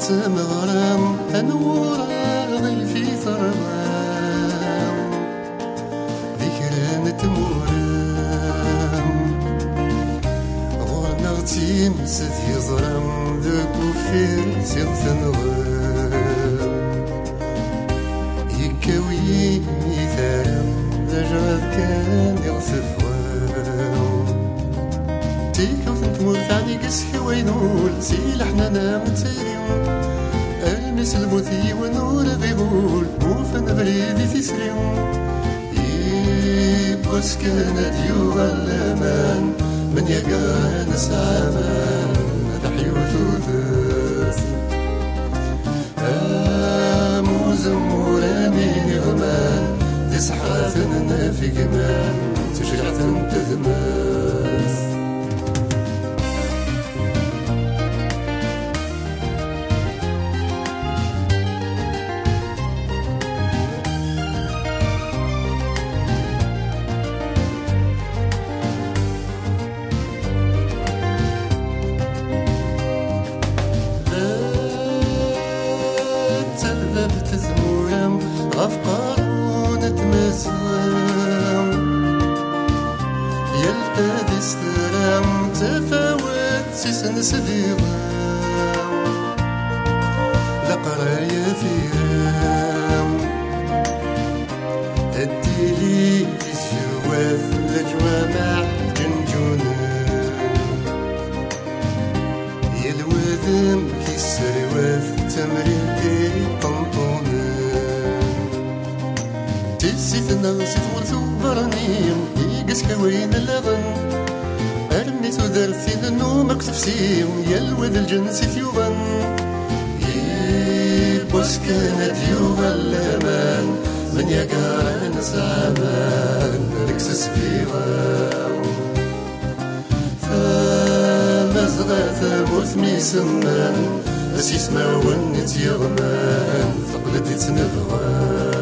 سمغرام أنورا ضيفي ثرغام ذكرى نتمورام غورنا غتيم سد يزرم ذاك وفير سيغ ثنغام يكاوي ميثارم ذا كان يغسف تيكا وثنتمور ثاني قسكي وينول سيل احنا نامتيم المس الموثي ونور ذيبول موفن بريدي تسريم يبوس كان ديو غلامان من يقان سامان تحيوث وثوث موز مورامين غمان تسحات في قمان تشرعت تذماث غف قارون تمسوام يلتدي سترام تفاوت سيسن سديغام لقرايا فيرام الديلي تسواث لجوامع جنجونان يلوذم كيسرواث تمريتي طنطونان تسيثنا سيثورثو برانيم يقس كوين اللغن أرمي تودرثي ذنو مكتفسيم يلوذ الجنس ثيوبان يبوس كانت يوغا اللامان من يقارن سامان ركسس فيغام فمزغة مثمي سمان أسيس ما ونت يغمان فقلت تنفغام